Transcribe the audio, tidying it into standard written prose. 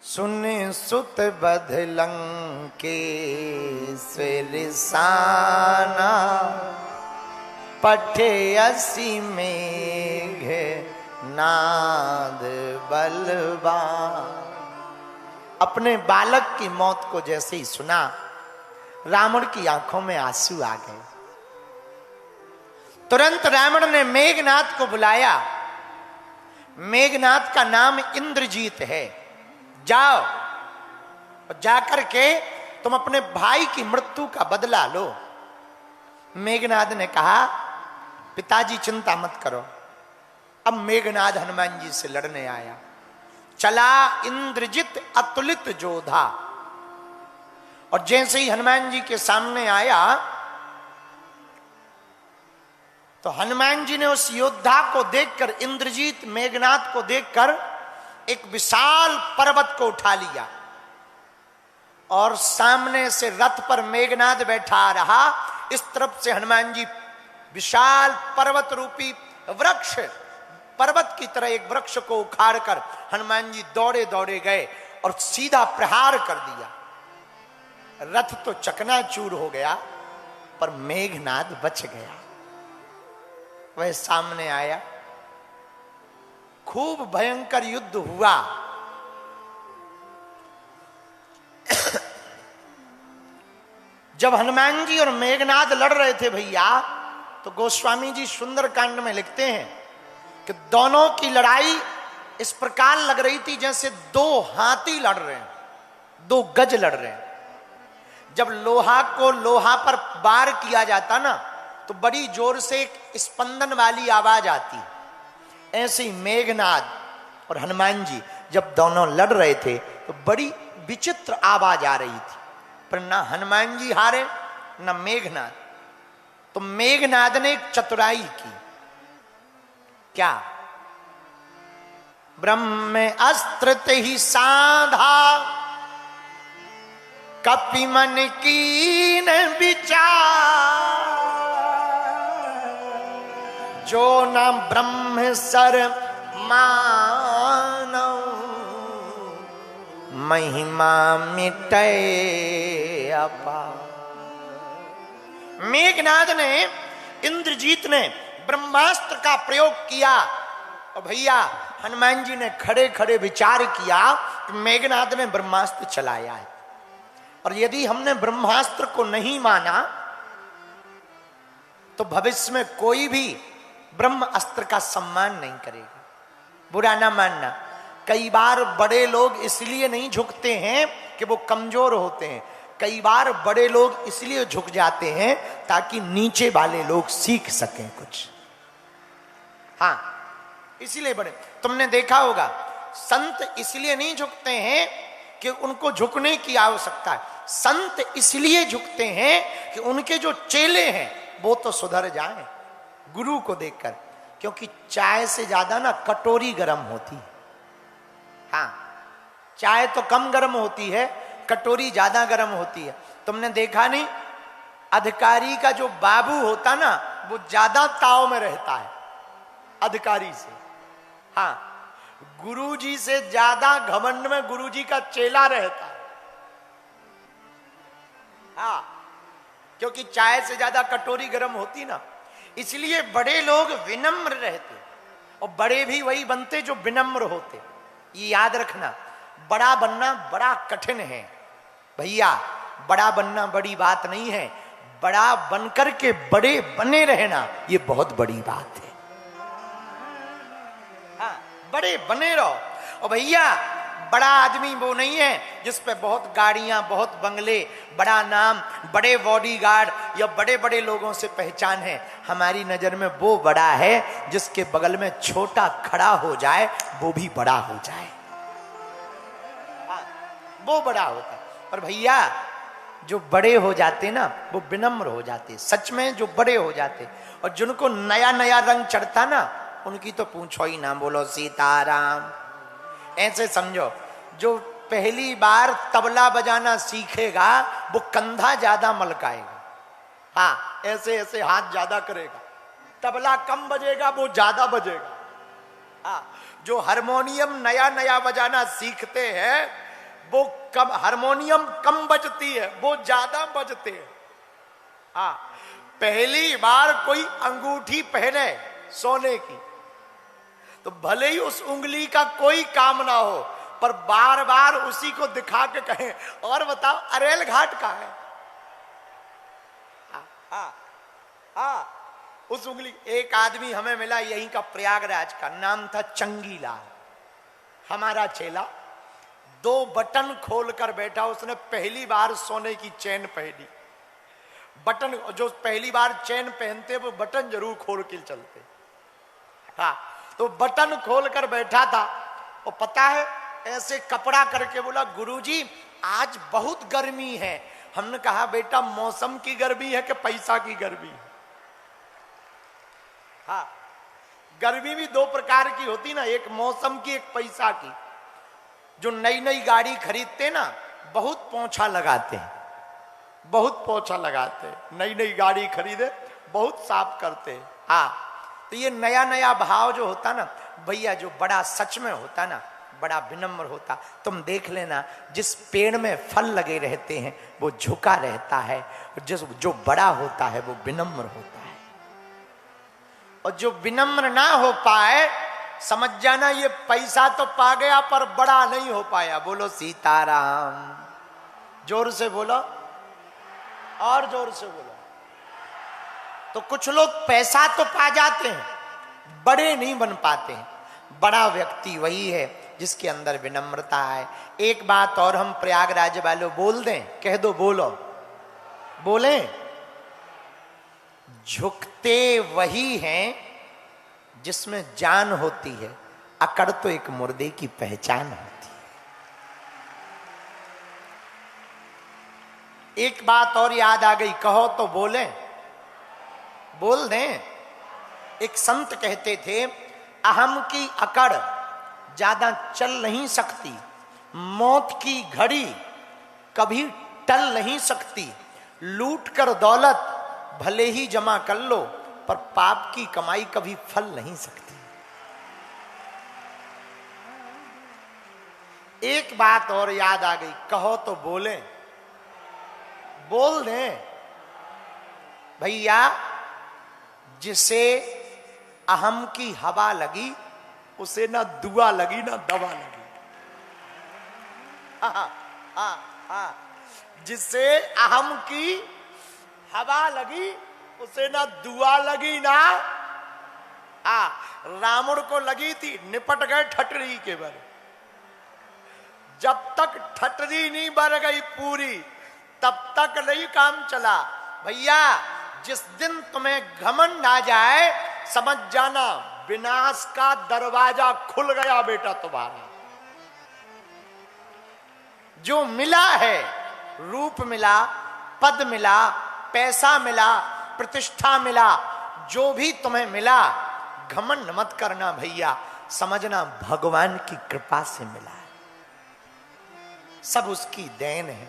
सुन सुत बदलंके स्विरसाना पठे असी मेघ नाद बलवा। अपने बालक की मौत को जैसे ही सुना रावण की आंखों में आंसू आ गए। तुरंत रावण ने मेघनाथ को बुलाया। मेघनाथ का नाम इंद्रजीत है। जाओ और जाकर के तुम अपने भाई की मृत्यु का बदला लो। मेघनाथ ने कहा पिताजी चिंता मत करो। अब मेघनाथ हनुमान जी से लड़ने आया। चला इंद्रजित अतुलित जोधा। और जैसे ही हनुमान जी के सामने आया तो हनुमान जी ने उस योद्धा को देखकर, इंद्रजीत मेघनाथ को देखकर एक विशाल पर्वत को उठा लिया और सामने से रथ पर मेघनाथ बैठा आ रहा। इस तरफ से हनुमान जी विशाल पर्वत रूपी वृक्ष, पर्वत की तरह एक वृक्ष को उखाड़कर हनुमान जी दौड़े दौड़े गए और सीधा प्रहार कर दिया। रथ तो चकनाचूर हो गया पर मेघनाथ बच गया। वह सामने आया, खूब भयंकर युद्ध हुआ। जब हनुमान जी और मेघनाथ लड़ रहे थे भैया, तो गोस्वामी जी सुंदरकांड में लिखते हैं कि दोनों की लड़ाई इस प्रकार लग रही थी जैसे दो हाथी लड़ रहे हैं, दो गज लड़ रहे हैं। जब लोहा को लोहा पर वार किया जाता ना तो बड़ी जोर से एक स्पंदन वाली आवाज आती। ऐसे ही मेघनाथ और हनुमान जी जब दोनों लड़ रहे थे तो बड़ी विचित्र आवाज आ रही थी, पर ना हनुमान जी हारे ना मेघनाथ। तो मेघनाथ ने एक चतुराई की। क्या? ब्रह्म अस्त्र ते ही साधा कपि मन कीन विचार। जो न ब्रह्म सर मानो महिमा मिटे अपार। मेघनाथ ने, इंद्रजीत ने ब्रह्मास्त्र का प्रयोग किया और भैया हनुमान जी ने खड़े खड़े विचार किया कि मेघनाथ ने ब्रह्मास्त्र चलाया है और यदि हमने ब्रह्मास्त्र को नहीं माना तो भविष्य में कोई भी ब्रह्म अस्त्र का सम्मान नहीं करेगा। बुरा ना मानना। कई बार बड़े लोग इसलिए नहीं झुकते हैं कि वो कमजोर होते हैं, कई बार बड़े लोग इसलिए झुक जाते हैं ताकि नीचे वाले लोग सीख सकें कुछ। हाँ, इसलिए बड़े, तुमने देखा होगा संत इसलिए नहीं झुकते हैं कि उनको झुकने की आवश्यकता है। संत इसलिए झुकते हैं कि उनके जो चेले हैं वो तो सुधर जाएं गुरु को देखकर, क्योंकि चाय से ज्यादा ना कटोरी गर्म होती है। हाँ, चाय तो कम गर्म होती है, कटोरी ज्यादा गर्म होती है। तुमने देखा नहीं, अधिकारी का जो बाबू होता ना वो ज्यादा ताव में रहता है अधिकारी से। हाँ, गुरुजी से ज्यादा घमंड में गुरुजी का चेला रहता है। हाँ, क्योंकि चाय से ज्यादा कटोरी गर्म होती ना, इसलिए बड़े लोग विनम्र रहते और बड़े भी वही बनते जो विनम्र होते। ये याद रखना, बड़ा बनना बड़ा कठिन है भैया। बड़ा बनना बड़ी बात नहीं है, बड़ा बनकर के बड़े बने रहना ये बहुत बड़ी बात है। हाँ, बड़े बने रहो। और भैया बड़ा आदमी वो नहीं है जिस पे बहुत गाड़ियां, बहुत बंगले, बड़ा नाम, बड़े बॉडीगार्ड या बड़े बड़े लोगों से पहचान है। हमारी नजर में वो बड़ा है जिसके बगल में छोटा खड़ा हो जाए वो भी बड़ा हो जाए। वो बड़ा होता है। पर भैया जो बड़े हो जाते ना वो विनम्र हो जाते, सच में जो बड़े हो जाते। और जिनको नया नया रंग चढ़ता ना उनकी तो पूछो ही ना, बोलो सीताराम। ऐसे समझो, जो पहली बार तबला बजाना सीखेगा वो कंधा ज्यादा मलकाएगा। हाँ, ऐसे ऐसे हाथ ज्यादा करेगा। तबला कम बजेगा वो ज्यादा बजेगा। हाँ, जो हारमोनियम नया नया बजाना सीखते हैं वो कम, हारमोनियम कम बजती है, वो ज्यादा बजते हैं। हाँ, पहली बार कोई अंगूठी पहने सोने की तो भले ही उस उंगली का कोई काम ना हो, पर बार बार उसी को दिखा के कहें, और बताओ अरेल घाट का है। हाँ, उस उंगली। एक आदमी हमें मिला यहीं का, प्रयागराज का, नाम था चंगीलाल, हमारा चेला। 2 बटन खोलकर बैठा, उसने पहली बार सोने की चेन पहनी। बटन, जो पहली बार चेन पहनते वो बटन जरूर खोल के चलते। हाँ, तो बटन खोलकर बैठा था, और पता है ऐसे कपड़ा करके बोला, गुरुजी आज बहुत गर्मी है। हमने कहा बेटा मौसम की गर्मी है कि पैसा की गर्मी है? हाँ, गर्मी भी 2 प्रकार की होती ना, एक मौसम की, एक पैसा की। जो नई नई गाड़ी खरीदते ना, बहुत पोंछा लगाते हैं, बहुत पोंछा लगाते हैं। नई नई गाड़ी खरीदे बहुत साफ करते हैं। हाँ, तो ये नया नया भाव जो होता ना भैया, जो बड़ा सच में होता ना, बड़ा विनम्र होता। तुम देख लेना, जिस पेड़ में फल लगे रहते हैं वो झुका रहता है, जो बड़ा होता है वो विनम्र होता है। और जो विनम्र ना हो पाए, समझ जाना ये पैसा तो पा गया पर बड़ा नहीं हो पाया। बोलो सीताराम, जोर से बोलो, और जोर से बोलो। तो कुछ लोग पैसा तो पा जाते हैं, बड़े नहीं बन पाते हैं। बड़ा व्यक्ति वही है जिसके अंदर विनम्रता है। एक बात और हम प्रयागराज वालों बोल दें, कह दो, बोलो, बोले, झुकते वही हैं जिसमें जान होती है, अकड़ तो एक मुर्दे की पहचान होती है। एक बात और याद आ गई, कहो तो बोले, बोल दें। एक संत कहते थे, अहम की अकड़ ज्यादा चल नहीं सकती, मौत की घड़ी कभी टल नहीं सकती, लूट कर दौलत भले ही जमा कर लो, पर पाप की कमाई कभी फल नहीं सकती। एक बात और याद आ गई, कहो तो बोले, बोल दें। भैया, जिसे अहम की हवा लगी उसे ना दुआ लगी ना दवा लगी। जिसे अहम की हवा लगी उसे ना दुआ लगी ना, रावण को लगी थी, निपट गए ठटरी के बल। जब तक ठटरी नहीं बन गई पूरी, तब तक नहीं काम चला। भैया, जिस दिन तुम्हें घमंड आ जाए, समझ जाना विनाश का दरवाजा खुल गया बेटा तुम्हारा। जो मिला है, रूप मिला, पद मिला, पैसा मिला, प्रतिष्ठा मिला, जो भी तुम्हें मिला, घमंड मत करना भैया, समझना भगवान की कृपा से मिला है, सब उसकी देन है।